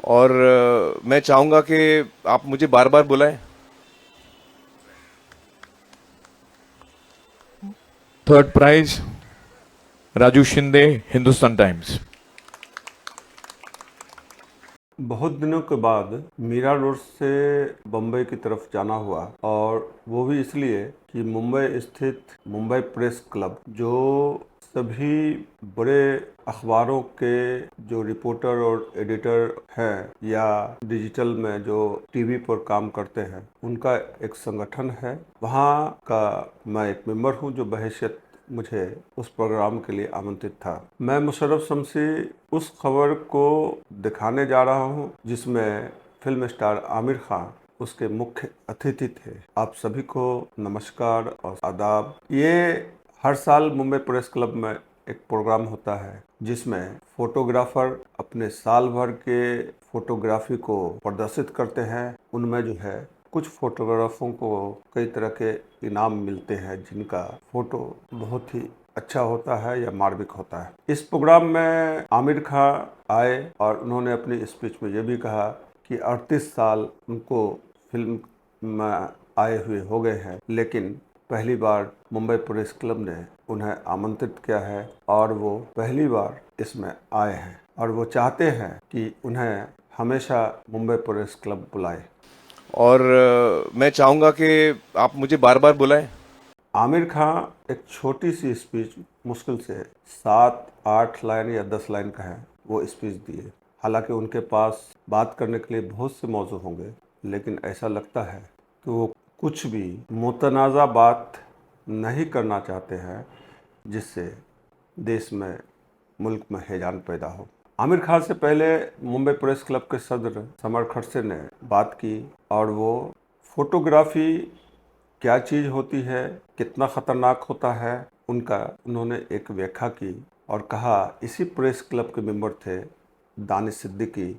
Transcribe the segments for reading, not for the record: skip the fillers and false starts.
और मैं चाहूंगा कि आप मुझे बार बार बुलाएं। Third prize Raju Shinde, Hindustan Times. बहुत दिनों के बाद मीरा रोड से बम्बई की तरफ जाना हुआ, और वो भी इसलिए कि मुंबई स्थित मुंबई प्रेस क्लब, जो सभी बड़े अखबारों के जो रिपोर्टर और एडिटर हैं या डिजिटल में जो टीवी पर काम करते हैं, उनका एक संगठन है। वहाँ का मैं एक मेंबर हूँ, जो बहैसियत मुझे उस प्रोग्राम के लिए आमंत्रित था। मैं मुशर्रफ शमसी उस खबर को दिखाने जा रहा हूं जिसमें फिल्म स्टार आमिर खान उसके मुख्य अतिथि थे। आप सभी को नमस्कार और आदाब। ये हर साल मुंबई प्रेस क्लब में एक प्रोग्राम होता है जिसमें फोटोग्राफर अपने साल भर के फोटोग्राफी को प्रदर्शित करते हैं। उनमें जो है कुछ फोटोग्राफरों को कई तरह के इनाम मिलते हैं जिनका फोटो बहुत ही अच्छा होता है या मार्मिक होता है। इस प्रोग्राम में आमिर खान आए और उन्होंने अपनी स्पीच में ये भी कहा कि 38 साल उनको फिल्म में आए हुए हो गए हैं, लेकिन पहली बार मुंबई प्रेस क्लब ने उन्हें आमंत्रित किया है और वो पहली बार इसमें आए हैं, और वो चाहते हैं कि उन्हें हमेशा मुंबई प्रेस क्लब बुलाए। और मैं चाहूंगा कि आप मुझे बार बार बुलाएं। आमिर खान एक छोटी सी स्पीच, मुश्किल से 7-8 लाइन या 10 लाइन का है, वो स्पीच दिए। हालांकि उनके पास बात करने के लिए बहुत से मौजू होंगे, लेकिन ऐसा लगता है कि वो कुछ भी मुतनाज़ा बात नहीं करना चाहते हैं जिससे देश में, मुल्क में हैजान पैदा हो। आमिर खान से पहले मुंबई प्रेस क्लब के सदर समर खड़से ने बात की, और वो फोटोग्राफी क्या चीज़ होती है, कितना ख़तरनाक होता है, उनका उन्होंने एक व्याख्या की और कहा। इसी प्रेस क्लब के मेंबर थे दानिश सिद्दीकी,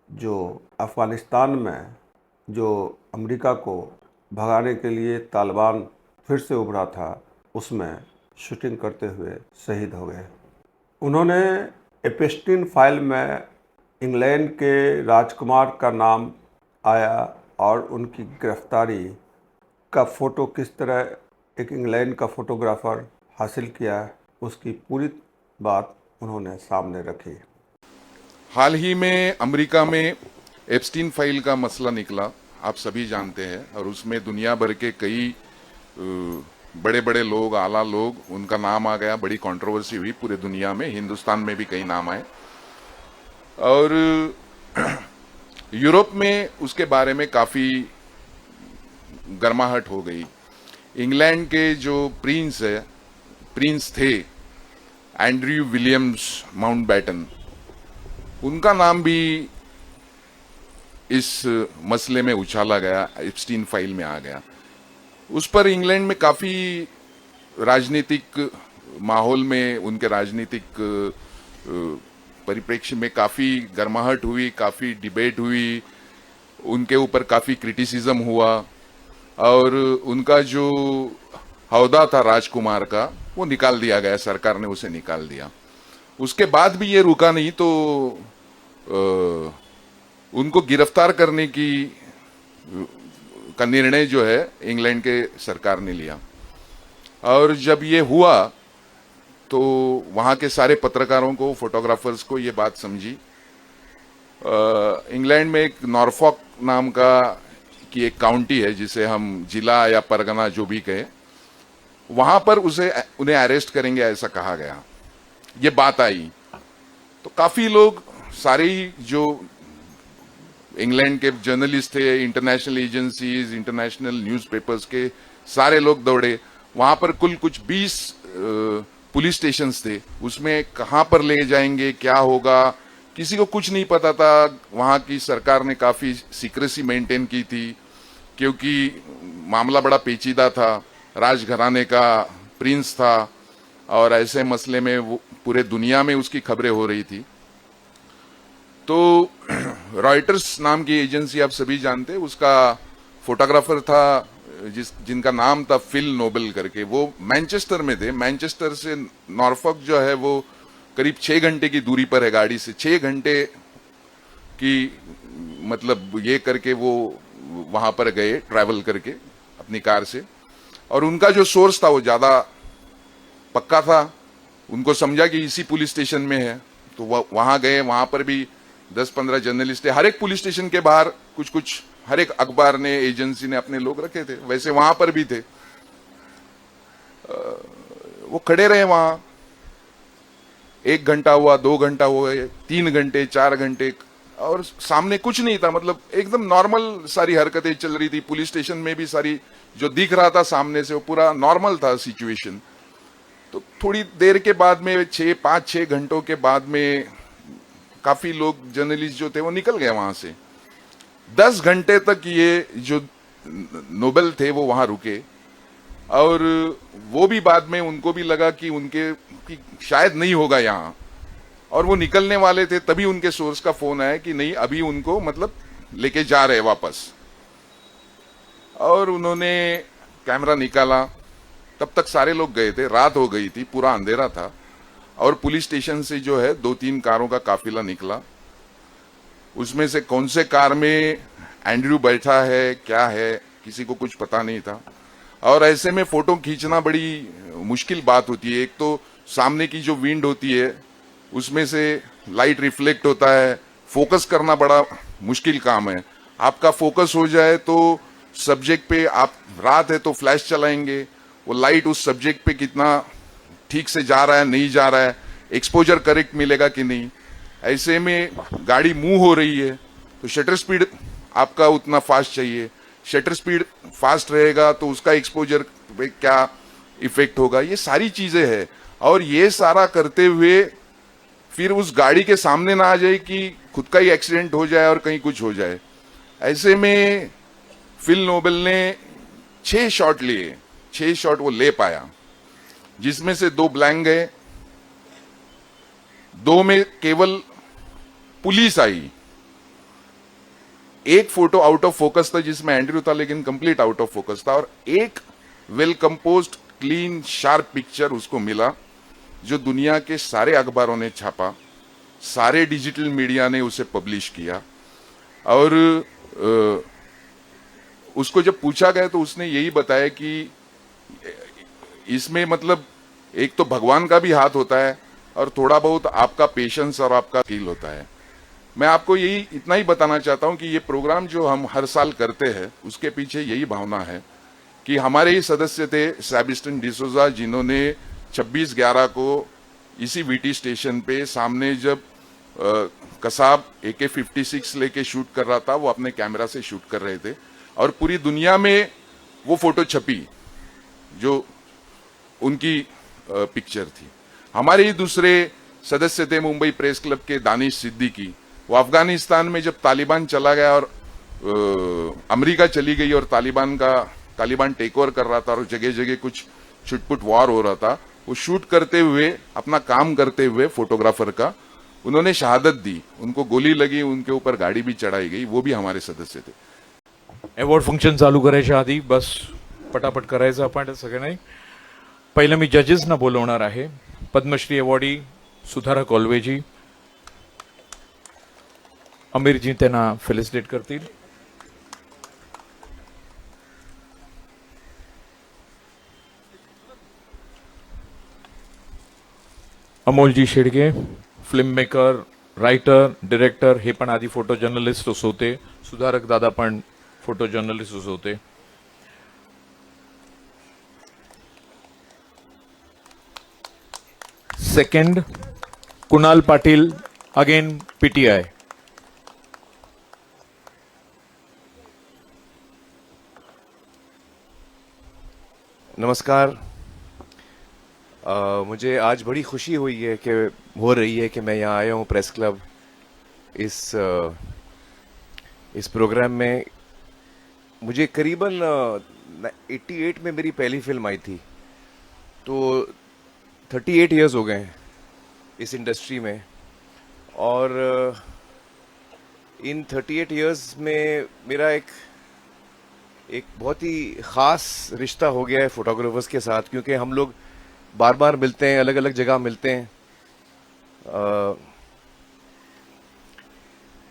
जो अफ़गानिस्तान में जो अमेरिका को भगाने के लिए तालिबान फिर से उभरा था, उसमें शूटिंग करते हुए शहीद हो गए। उन्होंने एप्स्टीन फाइल में इंग्लैंड के राजकुमार का नाम आया और उनकी गिरफ्तारी का फ़ोटो किस तरह एक इंग्लैंड का फोटोग्राफ़र हासिल किया, उसकी पूरी बात उन्होंने सामने रखी। हाल ही में अमेरिका में एप्स्टीन फाइल का मसला निकला, आप सभी जानते हैं, और उसमें दुनिया भर के कई बड़े बड़े लोग, आला लोग, उनका नाम आ गया। बड़ी कंट्रोवर्सी हुई पूरे दुनिया में, हिंदुस्तान में भी कई नाम आए, और यूरोप में उसके बारे में काफी गर्माहट हो गई। इंग्लैंड के जो प्रिंस थे एंड्रयू विलियम्स माउंटबैटन, उनका नाम भी इस मसले में उछाला गया, एप्स्टीन फाइल में आ गया। उस पर इंग्लैंड में काफी राजनीतिक माहौल में, उनके राजनीतिक परिप्रेक्ष्य में काफी गर्माहट हुई, काफी डिबेट हुई, उनके ऊपर काफी क्रिटिसिज्म हुआ, और उनका जो हौदा था राजकुमार का, वो निकाल दिया गया, सरकार ने उसे निकाल दिया। उसके बाद भी ये रुका नहीं, तो उनको गिरफ्तार करने का निर्णय जो है इंग्लैंड के सरकार ने लिया। और जब ये हुआ तो वहां के सारे पत्रकारों को, फोटोग्राफर्स को ये बात समझी। इंग्लैंड में एक नॉर्फॉक नाम की एक काउंटी है, जिसे हम जिला या परगना जो भी कहे, वहां पर उन्हें अरेस्ट करेंगे ऐसा कहा गया। ये बात आई तो काफी लोग, सारे जो इंग्लैंड के जर्नलिस्ट थे, इंटरनेशनल एजेंसीज, इंटरनेशनल न्यूज़पेपर्स के सारे लोग दौड़े। वहां पर कुल कुछ 20 पुलिस स्टेशंस थे, उसमें कहां पर ले जाएंगे, क्या होगा, किसी को कुछ नहीं पता था। वहां की सरकार ने काफी सीक्रेसी मेंटेन की थी, क्योंकि मामला बड़ा पेचीदा था, राजघराने का प्रिंस था, और ऐसे मसले में वो पूरे दुनिया में उसकी खबरें हो रही थी। तो रॉयटर्स नाम की एजेंसी आप सभी जानते हैं, उसका फोटोग्राफर था जिनका नाम था फिल नोबल करके, वो मैनचेस्टर में थे। मैनचेस्टर से नॉर्फॉक जो है वो करीब 6 घंटे की दूरी पर है गाड़ी से। 6 घंटे कि मतलब ये करके वो वहां पर गए ट्रैवल करके अपनी कार से, और उनका जो सोर्स था वो ज्यादा पक्का था। उनको समझा कि इसी पुलिस स्टेशन में है, तो वहां गए। वहां पर भी 10-15 जर्नलिस्ट थे। हर एक पुलिस स्टेशन के बाहर कुछ कुछ हर एक अखबार ने, एजेंसी ने अपने लोग रखे थे, वैसे वहां पर भी थे। वो खड़े रहे वहां, 1 घंटा हुआ, 2 घंटा हुआ, 3 घंटे, 4 घंटे, और सामने कुछ नहीं था। मतलब एकदम नॉर्मल सारी हरकतें चल रही थी पुलिस स्टेशन में भी। सारी जो दिख रहा था सामने से वो पूरा नॉर्मल था सिचुएशन। तो थोड़ी देर के बाद में 5-6 घंटों के बाद में काफी लोग, जर्नलिस्ट जो थे, वो निकल गए वहां से। 10 घंटे तक ये जो नोबेल थे वो वहां रुके, और वो भी बाद में उनको भी लगा कि उनके कि शायद नहीं होगा यहाँ, और वो निकलने वाले थे। तभी उनके सोर्स का फोन आया कि नहीं, अभी उनको मतलब लेके जा रहे वापस। और उन्होंने कैमरा निकाला। तब तक सारे लोग गए थे, रात हो गई थी, पूरा अंधेरा था, और पुलिस स्टेशन से जो है 2-3 कारों का काफिला निकला। उसमें से कौन से कार में एंड्रयू बैठा है, क्या है, किसी को कुछ पता नहीं था। और ऐसे में फोटो खींचना बड़ी मुश्किल बात होती है। एक तो सामने की जो विंड होती है उसमें से लाइट रिफ्लेक्ट होता है, फोकस करना बड़ा मुश्किल काम है। आपका फोकस हो जाए तो सब्जेक्ट पे, आप रात है तो फ्लैश चलाएंगे, वो लाइट उस सब्जेक्ट पे कितना ठीक से जा रहा है, नहीं जा रहा है, एक्सपोजर करेक्ट मिलेगा कि नहीं। ऐसे में गाड़ी मूव हो रही है तो शटर स्पीड आपका उतना फास्ट चाहिए। शटर स्पीड फास्ट रहेगा तो उसका एक्सपोजर पे क्या इफेक्ट होगा, ये सारी चीजें हैं। और ये सारा करते हुए फिर उस गाड़ी के सामने ना आ जाए कि खुद का ही एक्सीडेंट हो जाए और कहीं कुछ हो जाए। ऐसे में फिल नोबेल ने 6 शॉट लिए, 6 शॉट वो ले पाया, जिसमें से 2 ब्लैंक गए, 2 में केवल पुलिस आई। एक फोटो आउट ऑफ फोकस था जिसमें एंड्रयू था, लेकिन कंप्लीट आउट ऑफ फोकस था। और एक well composed, clean, sharp picture उसको मिला, जो दुनिया के सारे अखबारों ने छापा, सारे डिजिटल मीडिया ने उसे पब्लिश किया। और उसको जब पूछा गया तो उसने यही बताया कि इसमें मतलब एक तो भगवान का भी हाथ होता है और थोड़ा बहुत आपका पेशेंस और आपका स्किल होता है। मैं आपको यही इतना ही बताना चाहता हूं कि ये प्रोग्राम जो हम हर साल करते हैं उसके पीछे यही भावना है कि हमारे ही सदस्य थे सेबेस्टियन डिसोजा, जिन्होंने 26/11 को इसी वीटी स्टेशन पे सामने जब कसाब AK-56 लेके शूट कर रहा था, वो अपने कैमरा से शूट कर रहे थे और पूरी दुनिया में वो फोटो छपी जो उनकी पिक्चर थी। हमारे ही दूसरे सदस्य थे मुंबई प्रेस क्लब के दानिश सिद्दीकी। वो अफगानिस्तान में जब तालिबान चला गया और अमेरिका चली गई और तालिबान टेक ओवर कर रहा था और जगह जगह कुछ छुटपुट वॉर हो रहा था, वो शूट करते हुए, अपना काम करते हुए फोटोग्राफर का, उन्होंने शहादत दी। उनको गोली लगी, उनके ऊपर गाड़ी भी चढ़ाई गई, वो भी हमारे सदस्य थे। अवॉर्ड फंक्शन चालू करायच्या आधी बस पटापट करायचं आपण सगळ्यांनी. पहिलं मी जजेसना बोलवणार आहे. पद्मश्री अवॉर्डी सुधारा कोल्वेजी, अमीरजी त्यांना फेलिसिटेट करतील. Amolji Shedge, film maker, writer, director, हे पण आधी फोटो जर्नलिस्ट होते. सुधारक दादा पण फोटो जर्नलिस्ट होते. Second Kunal Patil, again PTI. नमस्कार. मुझे आज बड़ी खुशी हुई है कि हो रही है कि मैं यहाँ आया हूँ प्रेस क्लब. इस प्रोग्राम में मुझे करीबन 88 में मेरी पहली फिल्म आई थी, तो 38 इयर्स हो गए हैं इस इंडस्ट्री में. और इन 38 इयर्स में मेरा एक बहुत ही ख़ास रिश्ता हो गया है फोटोग्राफर्स के साथ, क्योंकि हम लोग बार बार मिलते हैं, अलग अलग जगह मिलते हैं.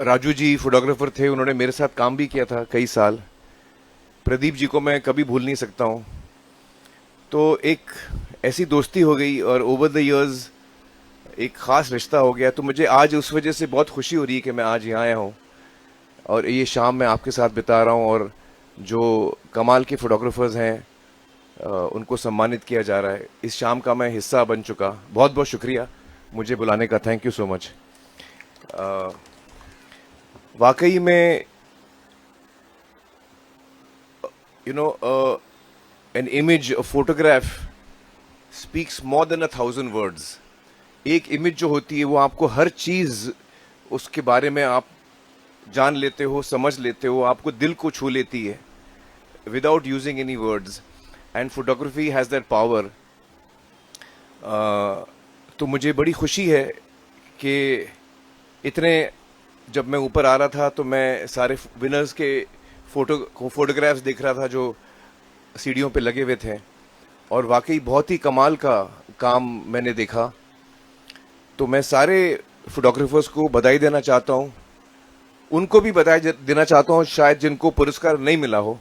राजू जी फोटोग्राफर थे, उन्होंने मेरे साथ काम भी किया था कई साल। प्रदीप जी को मैं कभी भूल नहीं सकता हूँ। तो एक ऐसी दोस्ती हो गई और ओवर द इयर्स एक ख़ास रिश्ता हो गया। तो मुझे आज उस वजह से बहुत खुशी हो रही है कि मैं आज यहाँ आया हूँ और ये शाम मैं आपके साथ बिता रहा हूँ, और जो कमाल के फोटोग्राफर्स हैं उनको सम्मानित किया जा रहा है। इस शाम का मैं हिस्सा बन चुका। बहुत बहुत शुक्रिया मुझे बुलाने का, थैंक यू सो मच। वाकई में an image, a photograph speaks more than 1,000 words. एक इमेज जो होती है वो आपको हर चीज उसके बारे में आप जान लेते हो, समझ लेते हो, आपको दिल को छू लेती है without using any words. And photography has that power. तो मुझे बड़ी खुशी है कि इतने, जब मैं ऊपर आ रहा था तो मैं सारे विनर्स के फोटोग्राफ्स देख रहा था जो सीढ़ियों पे लगे हुए थे, और वाकई बहुत ही कमाल का काम मैंने देखा। तो मैं सारे फोटोग्राफर्स को बधाई देना चाहता हूँ, उनको भी बधाई देना चाहता हूँ शायद जिनको पुरस्कार नहीं मिला हो,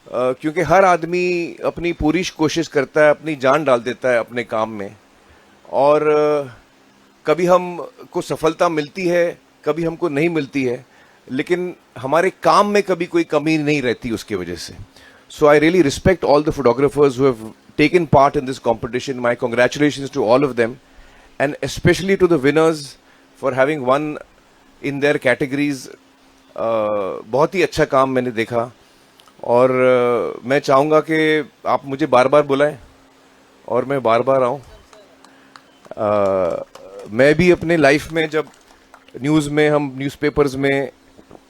क्योंकि हर आदमी अपनी पूरी कोशिश करता है, अपनी जान डाल देता है अपने काम में, और कभी हमको सफलता मिलती है, कभी हमको नहीं मिलती है, लेकिन हमारे काम में कभी कोई कमी नहीं रहती उसकी वजह से। So I really respect all the photographers who have taken part in this competition. My congratulations to all of them, and specially to the winners for having won in their categories. बहुत ही अच्छा काम मैंने देखा, और मैं चाहूँगा कि आप मुझे बार बार बुलाएं और मैं बार बार आऊँ। मैं भी अपने लाइफ में, जब न्यूज़ में, हम न्यूज़पेपर्स में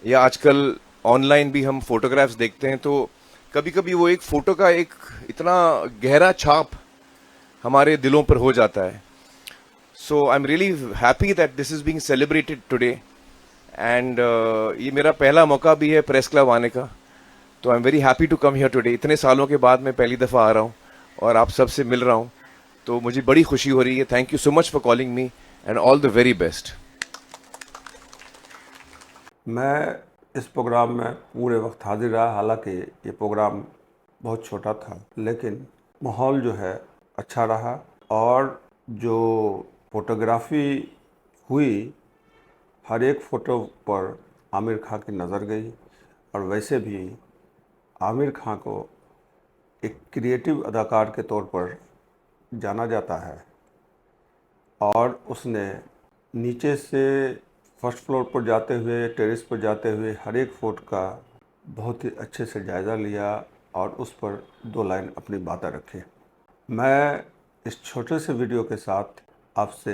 या आजकल ऑनलाइन भी हम फोटोग्राफ्स देखते हैं, तो कभी कभी वो एक फ़ोटो का एक इतना गहरा छाप हमारे दिलों पर हो जाता है। So I am really happy that this is being celebrated today, and ये मेरा पहला मौका भी है प्रेस क्लब आने का। तो I am very happy to come here today. इतने सालों के बाद मैं पहली दफ़ा आ रहा हूँ और आप सबसे मिल रहा हूँ, तो मुझे बड़ी खुशी हो रही है। Thank you so much for calling me, and all the very best. मैं इस प्रोग्राम में पूरे वक्त हाजिर रहा। हालांकि ये प्रोग्राम बहुत छोटा था, लेकिन माहौल जो है अच्छा रहा, और जो फोटोग्राफी हुई, हर एक फ़ोटो पर आमिर खान की नज़र गई। और वैसे भी आमिर खान को एक क्रिएटिव अदाकार के तौर पर जाना जाता है, और उसने नीचे से फर्स्ट फ्लोर पर जाते हुए, टेरेस पर जाते हुए हर एक फ़ोटो का बहुत ही अच्छे से जायज़ा लिया और उस पर 2 लाइन अपनी बातें रखी। मैं इस छोटे से वीडियो के साथ आपसे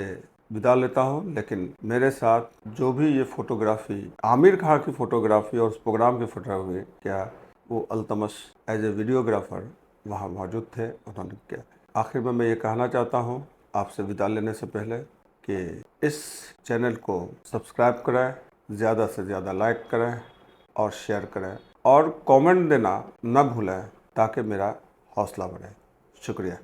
विदा लेता हूं, लेकिन मेरे साथ जो भी ये फ़ोटोग्राफ़ी, आमिर खान की फ़ोटोग्राफ़ी और उस प्रोग्राम की फ़ोटोग्राफ़ी क्या, वो अल्तमश एज ए वीडियोग्राफ़र वहाँ मौजूद थे, उन्होंने किया। आखिर में मैं ये कहना चाहता हूँ आपसे विदा लेने से पहले कि इस चैनल को सब्सक्राइब करें, ज़्यादा से ज़्यादा लाइक करें और शेयर करें, और कमेंट देना न भूलें ताकि मेरा हौसला बढ़े। शुक्रिया।